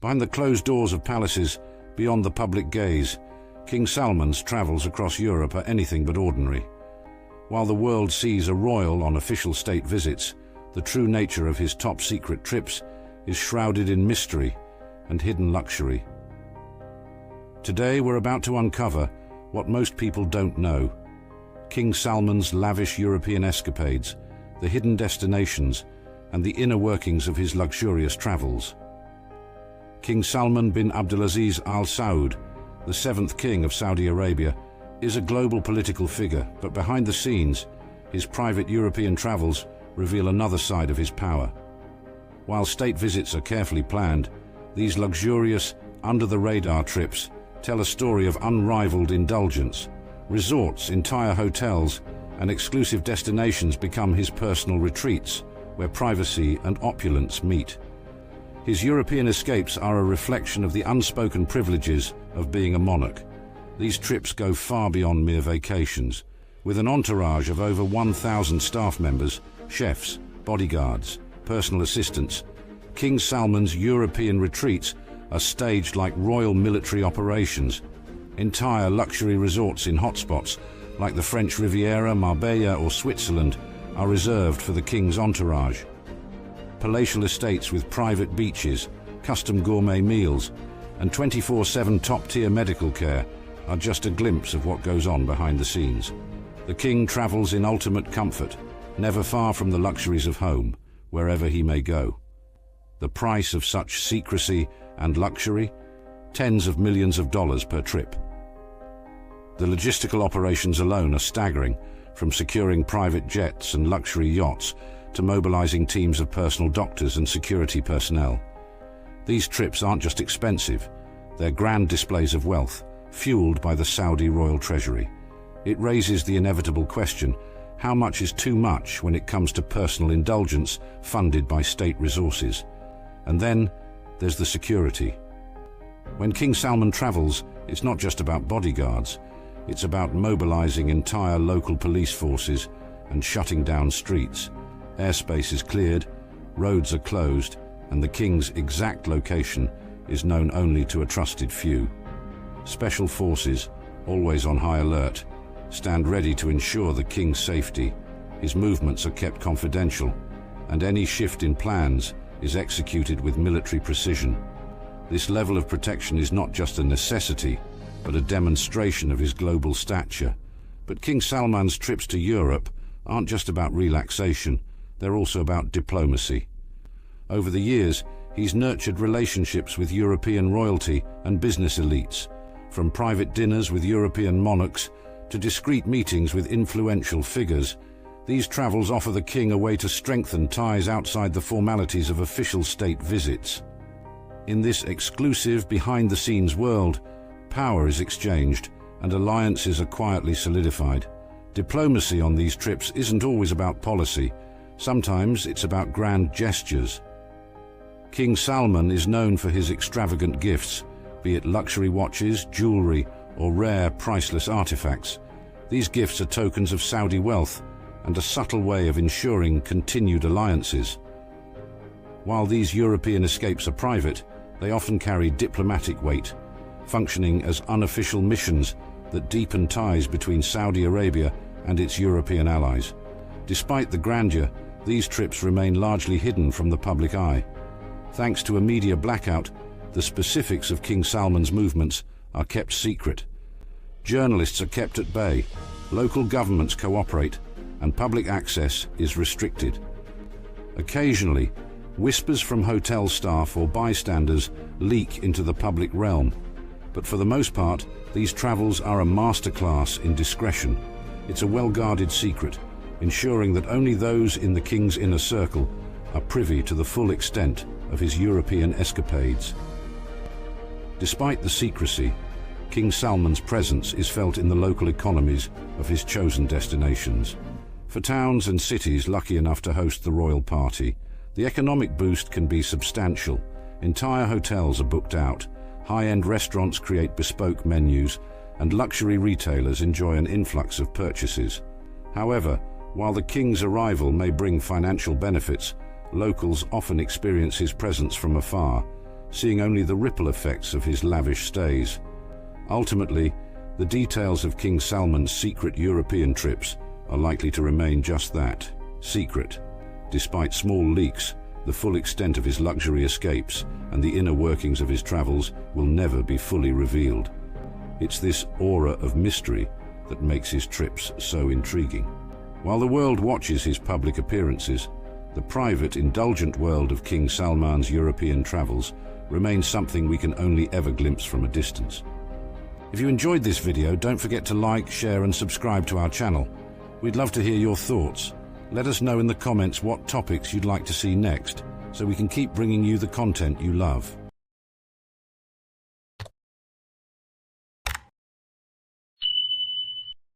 Behind the closed doors of palaces, beyond the public gaze, King Salman's travels across Europe are anything but ordinary. While the world sees a royal on official state visits, the true nature of his top-secret trips is shrouded in mystery and hidden luxury. Today we're about to uncover what most people don't know: King Salman's lavish European escapades, the hidden destinations, and the inner workings of his luxurious travels. King Salman bin Abdulaziz Al Saud, the seventh king of Saudi Arabia, is a global political figure, but behind the scenes, his private European travels reveal another side of his power. While state visits are carefully planned, these luxurious, under-the-radar trips tell a story of unrivaled indulgence. Resorts, entire hotels, and exclusive destinations become his personal retreats, where privacy and opulence meet. His European escapes are a reflection of the unspoken privileges of being a monarch. These trips go far beyond mere vacations. With an entourage of over 1,000 staff members, chefs, bodyguards, personal assistants, King Salman's European retreats are staged like royal military operations. Entire luxury resorts in hotspots like the French Riviera, Marbella, or Switzerland are reserved for the king's entourage. Palatial estates with private beaches, custom gourmet meals, and 24/7 top-tier medical care are just a glimpse of what goes on behind the scenes. The king travels in ultimate comfort, never far from the luxuries of home, wherever he may go. The price of such secrecy and luxury? Tens of millions of dollars per trip. The logistical operations alone are staggering, from securing private jets and luxury yachts to mobilizing teams of personal doctors and security personnel. These trips aren't just expensive, they're grand displays of wealth, fueled by the Saudi royal treasury. It raises the inevitable question: how much is too much when it comes to personal indulgence funded by state resources? And then there's the security. When King Salman travels, it's not just about bodyguards. It's about mobilizing entire local police forces and shutting down streets. Airspace is cleared, roads are closed, and the king's exact location is known only to a trusted few. Special forces, always on high alert, stand ready to ensure the king's safety. His movements are kept confidential, and any shift in plans is executed with military precision. This level of protection is not just a necessity, but a demonstration of his global stature. But King Salman's trips to Europe aren't just about relaxation, they're also about diplomacy. Over the years, he's nurtured relationships with European royalty and business elites, from private dinners with European monarchs to discreet meetings with influential figures. These travels offer the king a way to strengthen ties outside the formalities of official state visits. In this exclusive, behind-the-scenes world, power is exchanged and alliances are quietly solidified. Diplomacy on these trips isn't always about policy. Sometimes it's about grand gestures. King Salman is known for his extravagant gifts, be it luxury watches, jewelry, or rare, priceless artifacts. These gifts are tokens of Saudi wealth and a subtle way of ensuring continued alliances. While these European escapes are private, they often carry diplomatic weight, functioning as unofficial missions that deepen ties between Saudi Arabia and its European allies. Despite the grandeur, these trips remain largely hidden from the public eye. Thanks to a media blackout, the specifics of King Salman's movements are kept secret. Journalists are kept at bay, local governments cooperate, and public access is restricted. Occasionally, whispers from hotel staff or bystanders leak into the public realm, but for the most part, these travels are a masterclass in discretion. It's a well-guarded secret, ensuring that only those in the king's inner circle are privy to the full extent of his European escapades. Despite the secrecy, King Salman's presence is felt in the local economies of his chosen destinations. For towns and cities lucky enough to host the royal party, the economic boost can be substantial. Entire hotels are booked out, high-end restaurants create bespoke menus, and luxury retailers enjoy an influx of purchases. However, while the king's arrival may bring financial benefits, locals often experience his presence from afar, seeing only the ripple effects of his lavish stays. Ultimately, the details of King Salman's secret European trips are likely to remain just that, secret. Despite small leaks, the full extent of his luxury escapes and the inner workings of his travels will never be fully revealed. It's this aura of mystery that makes his trips so intriguing. While the world watches his public appearances, the private, indulgent world of King Salman's European travels remains something we can only ever glimpse from a distance. If you enjoyed this video, don't forget to like, share and subscribe to our channel. We'd love to hear your thoughts. Let us know in the comments what topics you'd like to see next, so we can keep bringing you the content you love.